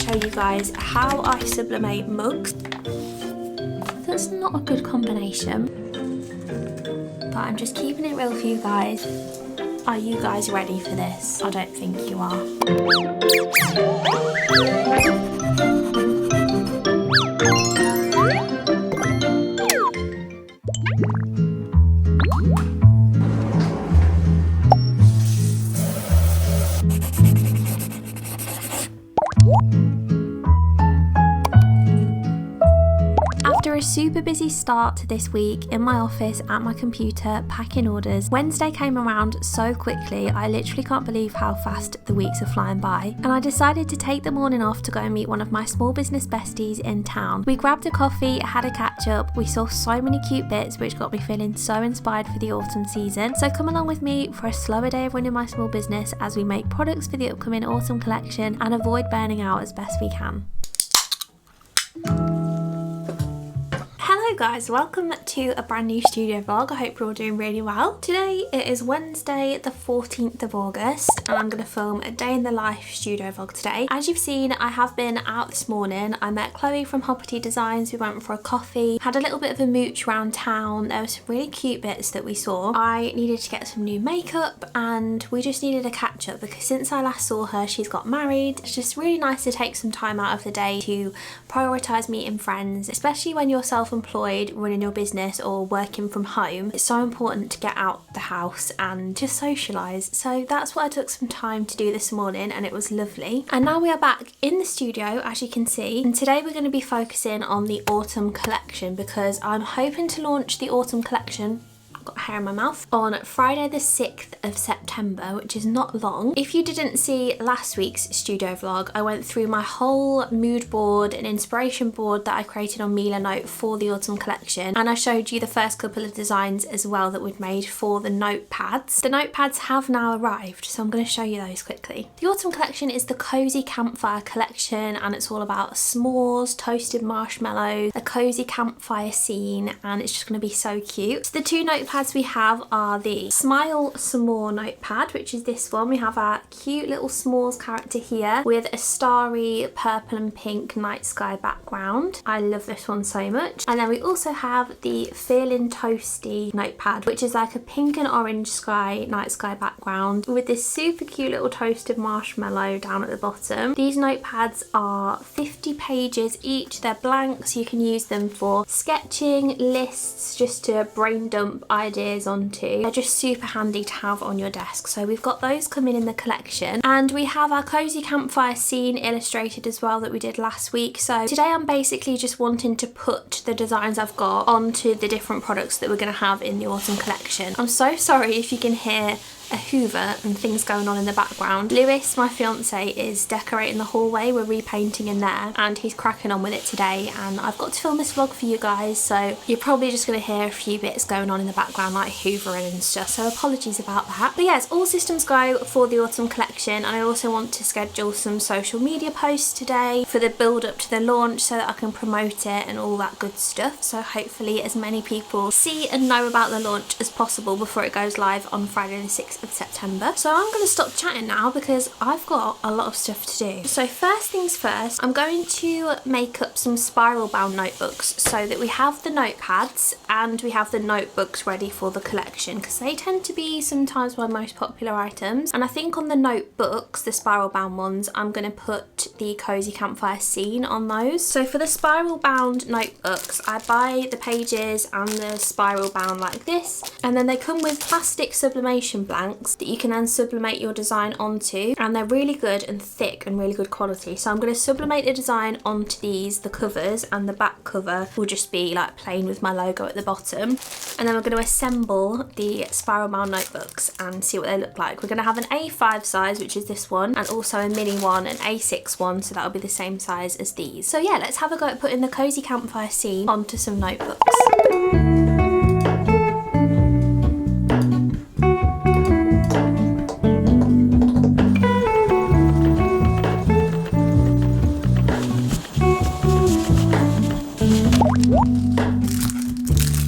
show you guys how I sublimate mugs. That's not a good combination, but I'm just keeping it real for you guys. Are you guys ready for this? I don't think you are. After a super busy start to this week in my office at my computer packing orders, Wednesday came around so quickly I literally can't believe how fast the weeks are flying by, and I decided to take the morning off to go and meet one of my small business besties in town. We grabbed a coffee, had a catch up, we saw so many cute bits which got me feeling so inspired for the autumn season. So come along with me for a slower day of running my small business as we make products for the upcoming autumn collection and avoid burning out as best we can. Hello guys, welcome to a brand new studio vlog. I hope you're all doing really well. Today it is Wednesday the 14th of August and I'm going to film a day in the life studio vlog today. As you've seen, I have been out this morning. I met Chloe from Hoppity Designs, we went for a coffee, had a little bit of a mooch around town. There were some really cute bits that we saw. I needed to get some new makeup and we just needed a catch up because since I last saw her she's got married. It's just really nice to take some time out of the day to prioritise meeting friends, especially when you're self-employed running your business or working from home. It's so important to get out the house and just socialise. So that's what I took some time to do this morning and it was lovely. And now we are back in the studio, as you can see, and today we're going to be focusing on the autumn collection because I'm hoping to launch the autumn collection, got hair in my mouth, on Friday the 6th of September, which is not long. If you didn't see last week's studio vlog, I went through my whole mood board and inspiration board that I created on Mila Note for the autumn collection, and I showed you the first couple of designs as well that we'd made for the notepads. The notepads have now arrived, so I'm going to show you those quickly. The autumn collection is the Cozy Campfire collection and it's all about s'mores, toasted marshmallows, a cozy campfire scene, and it's just going to be so cute. So the two notepads we have are the Smile S'more notepad, which is this one. We have our cute little s'mores character here with a starry purple and pink night sky background. I love this one so much. And then we also have the Feeling Toasty notepad, which is like a pink and orange night sky background with this super cute little toasted marshmallow down at the bottom. These notepads are 50 pages each. They're blank, so you can use them for sketching, lists, just to brain dump ideas onto. They're just super handy to have on your desk. So we've got those coming in the collection, and we have our cozy campfire scene illustrated as well that we did last week. So today I'm basically just wanting to put the designs I've got onto the different products that we're going to have in the autumn collection. I'm so sorry if you can hear a hoover and things going on in the background. Lewis, my fiance, is decorating the hallway. We're repainting in there and he's cracking on with it today, and I've got to film this vlog for you guys, so you're probably just going to hear a few bits going on in the background like hoovering and stuff, so apologies about that. But yes, all systems go for the autumn collection, and I also want to schedule some social media posts today for the build up to the launch so that I can promote it and all that good stuff. So hopefully as many people see and know about the launch as possible before it goes live on Friday the 6th of September. So I'm going to stop chatting now because I've got a lot of stuff to do. So first things first, I'm going to make up some spiral bound notebooks so that we have the notepads and we have the notebooks ready for the collection, because they tend to be sometimes my most popular items. And I think on the notebooks, the spiral bound ones, I'm going to put the cozy campfire scene on those. So for the spiral bound notebooks, I buy the pages and the spiral bound like this, and then they come with plastic sublimation blanks that you can then sublimate your design onto, and they're really good and thick and really good quality. So I'm going to sublimate the design onto these, the covers, and the back cover will just be like plain with my logo at the bottom. And then we're going to assemble the spiral bound notebooks and see what they look like. We're going to have an A5 size, which is this one, and also a mini one, an A6 one, so that'll be the same size as these. So yeah, let's have a go at putting the cozy campfire scene onto some notebooks.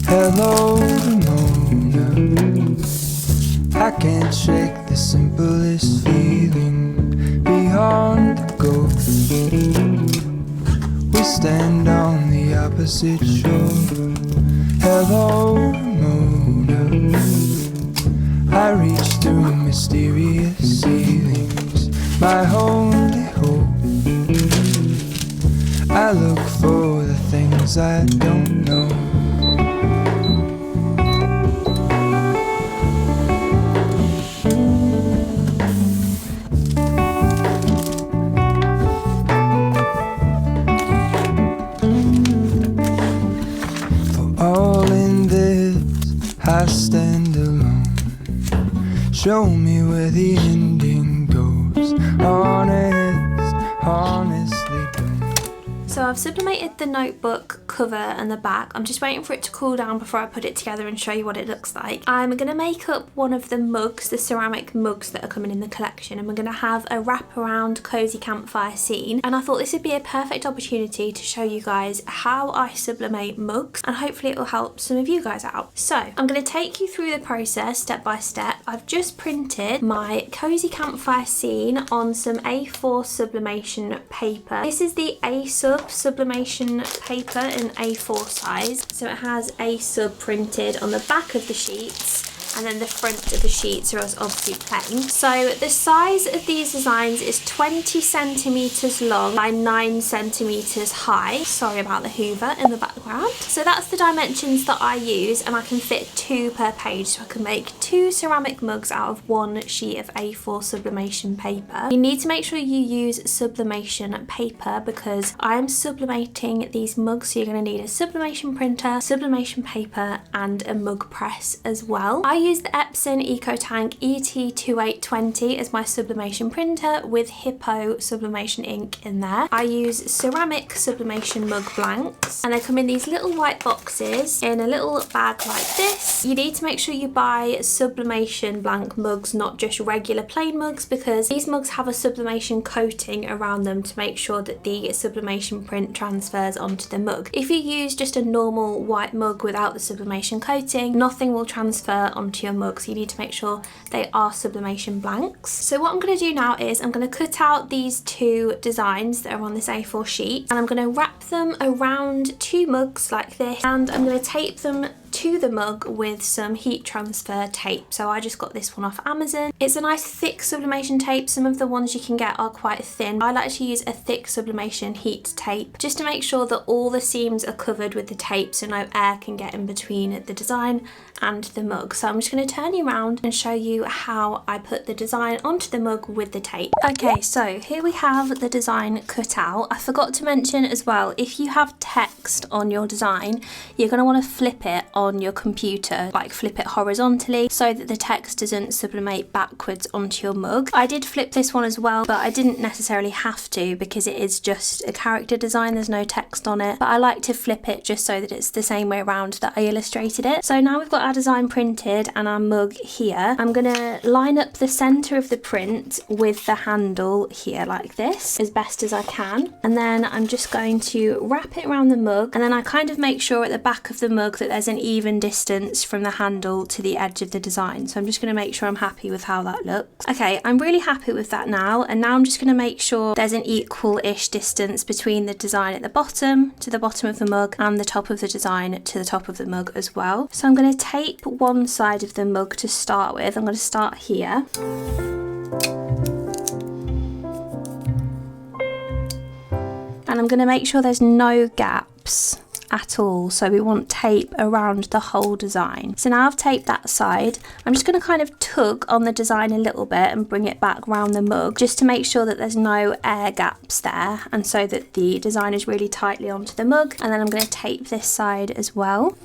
Hello, Mona. I can't shake the simplest feeling beyond the ghost. stand on the opposite shore. Hello, Mona. I reach through mysterious ceilings, my only hope. I look for the things I don't know. For all in this, I stand alone. Show me where the ending goes. Honestly don't. So I've sublimated the notebook cover and the back. I'm just waiting for it to cool down before I put it together and show you what it looks like. I'm going to make up one of the mugs, the ceramic mugs that are coming in the collection, and we're going to have a wraparound cozy campfire scene. And I thought this would be a perfect opportunity to show you guys how I sublimate mugs, and hopefully it will help some of you guys out. So I'm going to take you through the process step by step. I've just printed my cozy campfire scene on some A4 sublimation paper. This is the A-sub sublimation paper in A4 size. So it has A-sub printed on the back of the sheets, and then the front of the sheets are obviously plain. So the size of these designs is 20 centimeters long by 9 centimeters high. Sorry about the Hoover in the background. So that's the dimensions that I use, and I can fit 2 per page. So I can make 2 ceramic mugs out of 1 sheet of A4 sublimation paper. You need to make sure you use sublimation paper because I am sublimating these mugs. So you're going to need a sublimation printer, sublimation paper, and a mug press as well. I use the Epson EcoTank ET2820 as my sublimation printer with Hippo sublimation ink in there. I use ceramic sublimation mug blanks, and they come in these little white boxes in a little bag like this. You need to make sure you buy sublimation blank mugs, not just regular plain mugs, because these mugs have a sublimation coating around them to make sure that the sublimation print transfers onto the mug. If you use just a normal white mug without the sublimation coating, nothing will transfer onto your mug, so you need to make sure they are sublimation blanks. So what I'm going to do now is I'm going to cut out these 2 designs that are on this A4 sheet, and I'm going to wrap them around 2 mugs like this, and I'm going to tape them to the mug with some heat transfer tape. So I just got this one off Amazon. It's a nice thick sublimation tape. Some of the ones you can get are quite thin. I like to use a thick sublimation heat tape just to make sure that all the seams are covered with the tape so no air can get in between the design and the mug. So I'm just going to turn you around and show you how I put the design onto the mug with the tape. Okay, so here we have the design cut out. I forgot to mention as well, if you have text on your design, you're going to want to flip it on your computer, like flip it horizontally so that the text doesn't sublimate backwards onto your mug. I did flip this one as well, but I didn't necessarily have to because it is just a character design, there's no text on it, but I like to flip it just so that it's the same way around that I illustrated it. So now we've got our design printed and our mug here. I'm gonna line up the center of the print with the handle here like this as best as I can, and then I'm just going to wrap it around the mug, and then I kind of make sure at the back of the mug that there's an even distance from the handle to the edge of the design. So I'm just going to make sure I'm happy with how that looks. Okay, I'm really happy with that now, and now I'm just going to make sure there's an equal-ish distance between the design at the bottom to the bottom of the mug and the top of the design to the top of the mug as well. So I'm going to tape one side of the mug to start with. I'm going to start here. And I'm going to make sure there's no gaps at all, so we want tape around the whole design. So now I've taped that side, I'm just going to kind of tug on the design a little bit and bring it back around the mug just to make sure that there's no air gaps there, and so that the design is really tightly onto the mug. And then I'm going to tape this side as well.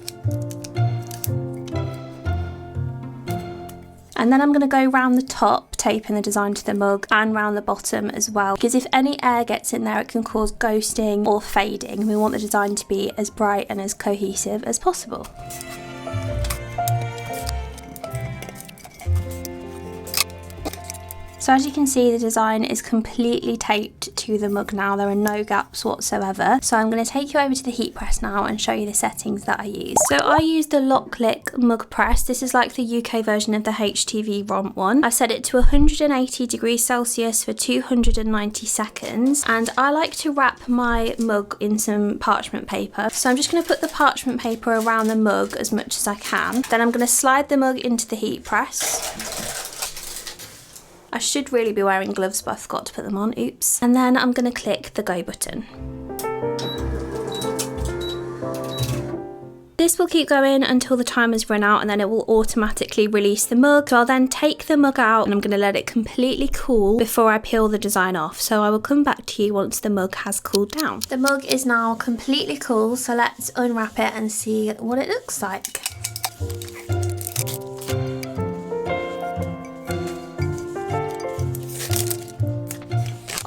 And then I'm going to go round the top, taping the design to the mug, and round the bottom as well, because if any air gets in there it can cause ghosting or fading. We want the design to be as bright and as cohesive as possible. So as you can see, the design is completely taped to the mug now. There are no gaps whatsoever. So I'm going to take you over to the heat press now and show you the settings that I use. So I use the Locklick mug press. This is like the UK version of the HTV ROM one. I've set it to 180 degrees Celsius for 290 seconds. And I like to wrap my mug in some parchment paper. So I'm just going to put the parchment paper around the mug as much as I can. Then I'm going to slide the mug into the heat press. I should really be wearing gloves, but I forgot to put them on, oops. And then I'm gonna click the go button. This will keep going until the timer's run out, and then it will automatically release the mug. So I'll then take the mug out and I'm gonna let it completely cool before I peel the design off. So I will come back to you once the mug has cooled down. The mug is now completely cool, so let's unwrap it and see what it looks like.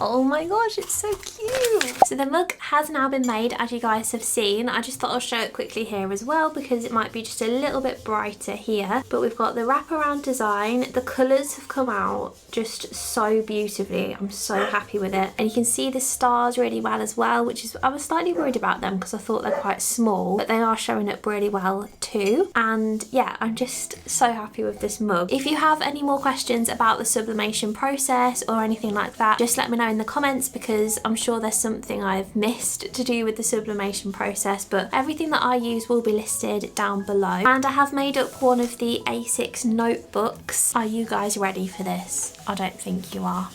Oh my gosh, it's so cute. So the mug has now been made, as you guys have seen. I just thought I'll show it quickly here as well because it might be just a little bit brighter here. But we've got the wraparound design. The colours have come out just so beautifully. I'm so happy with it. And you can see the stars really well as well, which is, I was slightly worried about them because I thought they're quite small, but they are showing up really well too. And yeah, I'm just so happy with this mug. If you have any more questions about the sublimation process or anything like that, just let me know in the comments because I'm sure there's something I've missed to do with the sublimation process, but everything that I use will be listed down below. And I have made up one of the A6 notebooks. Are you guys ready for this? I don't think you are.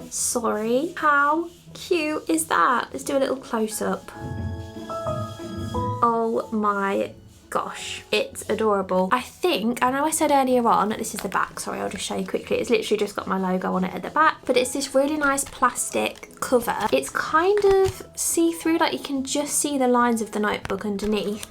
Sorry. How cute is that? Let's do a little close-up. Oh my gosh, it's adorable. I know I said earlier on, this is the back, sorry, I'll just show you quickly. It's literally just got my logo on it at the back, but it's this really nice plastic cover. It's kind of see-through, like you can just see the lines of the notebook underneath.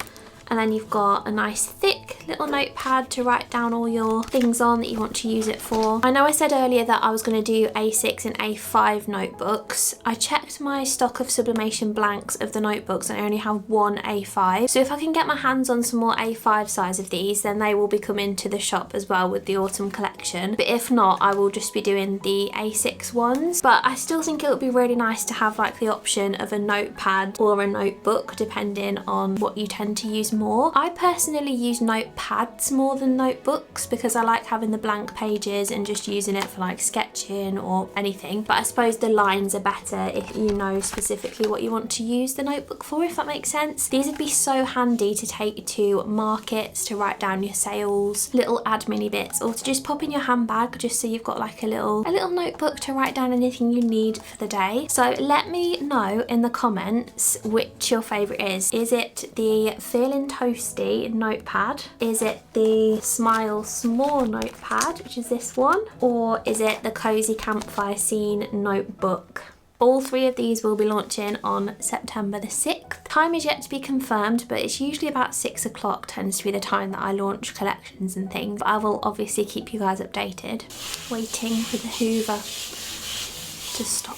And then you've got a nice thick little notepad to write down all your things on that you want to use it for. I know I said earlier that I was going to do A6 and A5 notebooks. I checked my stock of sublimation blanks of the notebooks and I only have one A5. So if I can get my hands on some more A5 size of these, then they will be coming to the shop as well with the autumn collection. But if not, I will just be doing the A6 ones. But I still think it would be really nice to have like the option of a notepad or a notebook, depending on what you tend to use more. I personally use notepads more than notebooks because I like having the blank pages and just using it for like sketching or anything. But I suppose the lines are better if you know specifically what you want to use the notebook for, if that makes sense. These would be so handy to take to markets, to write down your sales, little admin bits, or to just pop in your handbag just so you've got like a little notebook to write down anything you need for the day. So let me know in the comments which your favourite is. Is it the Feeling Toasty notepad? Is it the Smile Small notepad, which is this one? Or is it the Cozy Campfire Scene notebook? All three of these will be launching on September the 6th. Time is yet to be confirmed, but it's usually about 6 o'clock tends to be the time that I launch collections and things. But I will obviously keep you guys updated. Waiting for the Hoover to stop.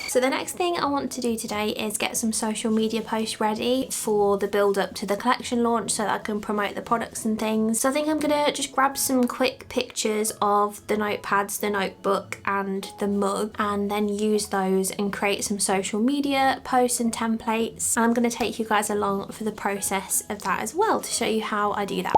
So the next thing I want to do today is get some social media posts ready for the build up to the collection launch so that I can promote the products and things. So I think I'm gonna just grab some quick pictures of the notepads, the notebook and the mug, and then use those and create some social media posts and templates. And I'm gonna take you guys along for the process of that as well to show you how I do that.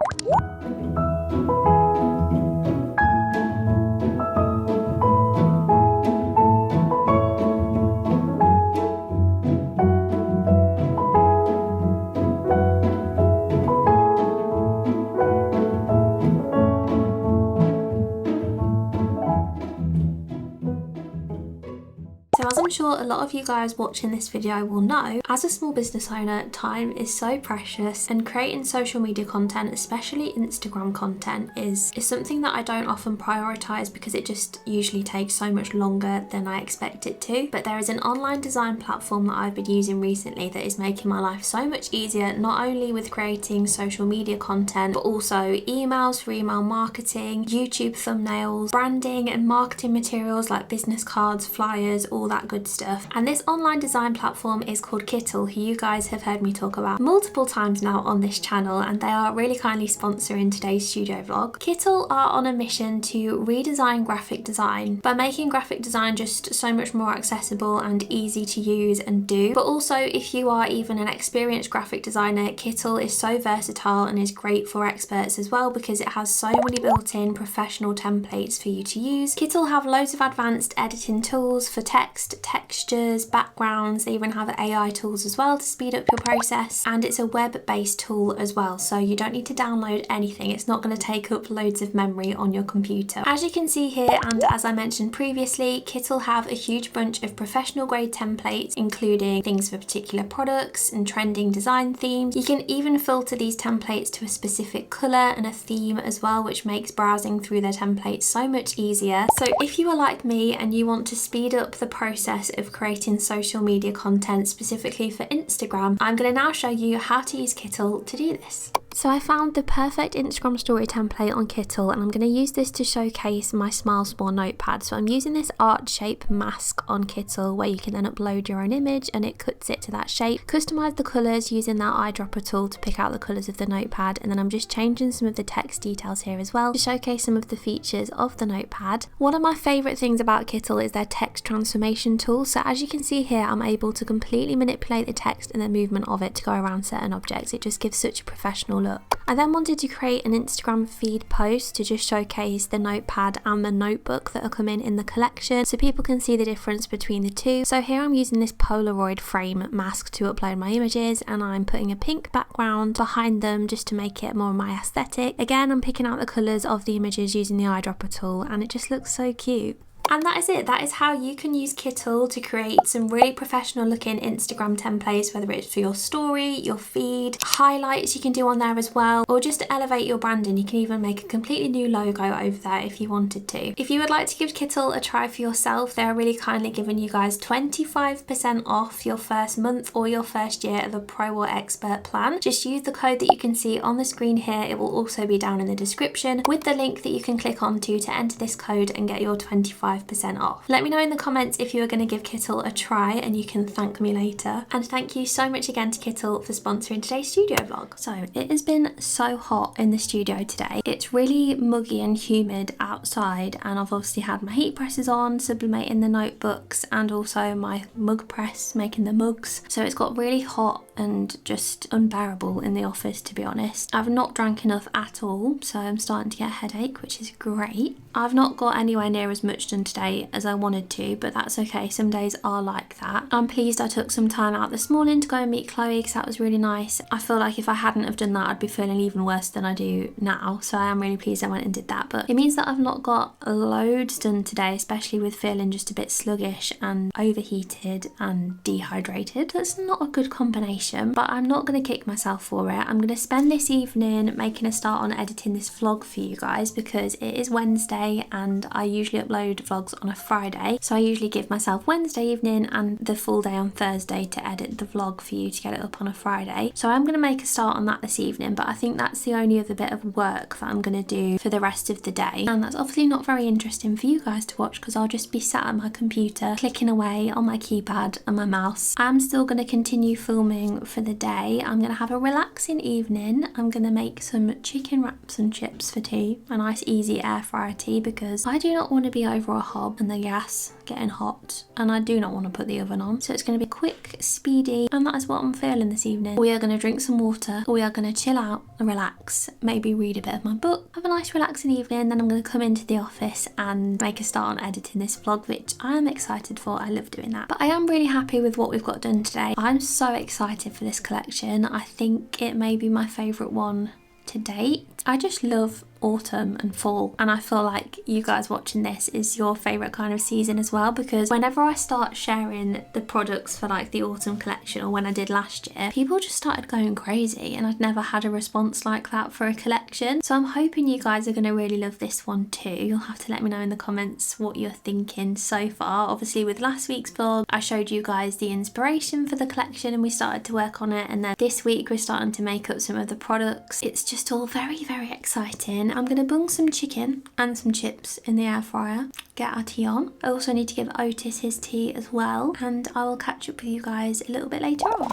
So as I'm sure a lot of you guys watching this video will know, as a small business owner, time is so precious, and creating social media content, especially Instagram content, is something that I don't often prioritize because it just usually takes so much longer than I expect it to. But there is an online design platform that I've been using recently that is making my life so much easier, not only with creating social media content, but also emails for email marketing, YouTube thumbnails, branding and marketing materials like business cards, flyers, all that good good stuff. And this online design platform is called Kittle, who you guys have heard me talk about multiple times now on this channel, and they are really kindly sponsoring today's studio vlog. Kittle are on a mission to redesign graphic design by making graphic design just so much more accessible and easy to use and do. But also, if you are even an experienced graphic designer, Kittle is so versatile and is great for experts as well, because it has so many built-in professional templates for you to use. Kittle have loads of advanced editing tools for text, textures, backgrounds. They even have AI tools as well to speed up your process, and it's a web-based tool as well, so you don't need to download anything. It's not going to take up loads of memory on your computer. As you can see here, and as I mentioned previously, Kittle have a huge bunch of professional grade templates, including things for particular products and trending design themes. You can even filter these templates to a specific colour and a theme as well, which makes browsing through their templates so much easier. So if you are like me and you want to speed up the process of creating social media content specifically for Instagram, I'm going to now show you how to use Kittle to do this. So I found the perfect Instagram story template on Kittle, and I'm going to use this to showcase my Smile Small notepad. So I'm using this art shape mask on Kittle, where you can then upload your own image and it cuts it to that shape. Customize the colours using that eyedropper tool to pick out the colours of the notepad, and then I'm just changing some of the text details here as well to showcase some of the features of the notepad. One of my favourite things about Kittle is their text transformation tool. So as you can see here, I'm able to completely manipulate the text and the movement of it to go around certain objects. It just gives such a professional look. I then wanted to create an Instagram feed post to just showcase the notepad and the notebook that are coming in the collection, so people can see the difference between the two. So here I'm using this Polaroid frame mask to upload my images, and I'm putting a pink background behind them just to make it more my aesthetic. Again, I'm picking out the colours of the images using the eyedropper tool, and it just looks so cute. And that is it. That is how you can use Kittle to create some really professional looking Instagram templates, whether it's for your story, your feed, highlights you can do on there as well, or just to elevate your branding. You can even make a completely new logo over there if you wanted to. If you would like to give Kittle a try for yourself, they're really kindly giving you guys 25% off your first month or your first year of a Pro or Expert plan. Just use the code that you can see on the screen here. It will also be down in the description with the link that you can click onto to enter this code and get your 25% off. Let me know in the comments if you are going to give Kittle a try, and you can thank me later. And thank you so much again to Kittle for sponsoring today's studio vlog. So it has been so hot in the studio today. It's really muggy and humid outside, and I've obviously had my heat presses on, sublimating the notebooks, and also my mug press, making the mugs. So it's got really hot and just unbearable in the office, to be honest. I've not drank enough at all, so I'm starting to get a headache, which is great. I've not got anywhere near as much done today as I wanted to, but that's okay. Some days are like that. I'm pleased I took some time out this morning to go and meet Chloe, because that was really nice. I feel like if I hadn't have done that, I'd be feeling even worse than I do now. So I am really pleased I went and did that. But it means that I've not got loads done today, especially with feeling just a bit sluggish and overheated and dehydrated. That's not a good combination, but I'm not going to kick myself for it. I'm going to spend this evening making a start on editing this vlog for you guys, because it is Wednesday and I usually upload vlogs on a Friday, so I usually give myself Wednesday evening and the full day on Thursday to edit the vlog for you to get it up on a Friday. So I'm going to make a start on that this evening, but I think that's the only other bit of work that I'm going to do for the rest of the day, and that's obviously not very interesting for you guys to watch, because I'll just be sat at my computer clicking away on my keypad and my mouse. I'm still going to continue filming for the day. I'm going to have a relaxing evening. I'm going to make some chicken wraps and chips for tea, a nice easy air fryer tea, because I do not want to be over a hob and the gas getting hot, and I do not want to put the oven on. So it's going to be quick, speedy, and that is what I'm feeling this evening. We are going to drink some water, we are going to chill out and relax, maybe read a bit of my book, have a nice relaxing evening. Then I'm going to come into the office and make a start on editing this vlog, which I am excited for. I love doing that. But I am really happy with what we've got done today. I'm so excited for this collection. I think it may be my favourite one to date. I just love autumn and fall, and I feel like you guys watching this is your favourite kind of season as well, because whenever I start sharing the products for like the autumn collection, or when I did last year, people just started going crazy, and I'd never had a response like that for a collection. So I'm hoping you guys are going to really love this one too. You'll have to let me know in the comments what you're thinking so far. Obviously with last week's vlog I showed you guys the inspiration for the collection and we started to work on it, and then this week we're starting to make up some of the products. It's just all very exciting. I'm going to bung some chicken and some chips in the air fryer. get our tea on. I also need to give Otis his tea as well, and I will catch up with you guys a little bit later on.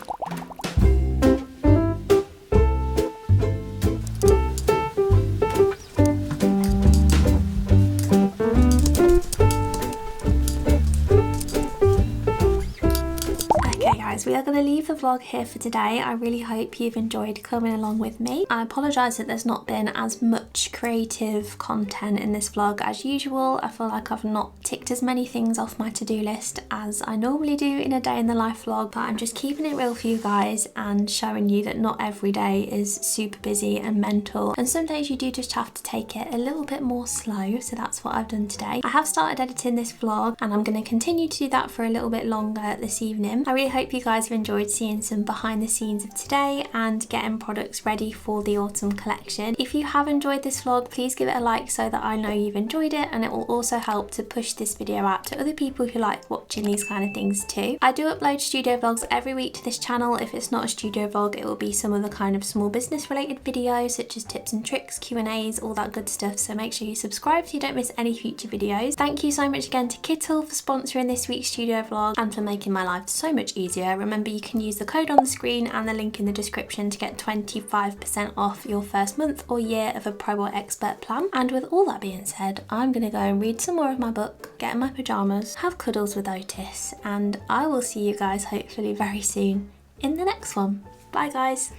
We are going to leave the vlog here for today. I really hope you've enjoyed coming along with me. I apologise that there's not been as much creative content in this vlog as usual. I feel like I've not ticked as many things off my to-do list as I normally do in a day in the life vlog, but I'm just keeping it real for you guys and showing you that not every day is super busy and mental, and some days you do just have to take it a little bit more slow. So that's what I've done today. I have started editing this vlog and I'm going to continue to do that for a little bit longer this evening. I really hope you guys have enjoyed seeing some behind the scenes of today and getting products ready for the autumn collection. If you have enjoyed this vlog, please give it a like so that I know you've enjoyed it, and it will also help to push this video out to other people who like watching these kind of things too. I do upload studio vlogs every week to this channel. If it's not a studio vlog, it will be some other kind of small business related videos such as tips and tricks, Q&As, all that good stuff, so make sure you subscribe so you don't miss any future videos. Thank you so much again to Kittle for sponsoring this week's studio vlog and for making my life so much easier. Remember, you can use the code on the screen and the link in the description to get 25% off your first month or year of a Pro or Expert plan. And with all that being said, I'm gonna go and read some more of my book, get in my pajamas, have cuddles with Otis, and I will see you guys hopefully very soon in the next one. Bye guys.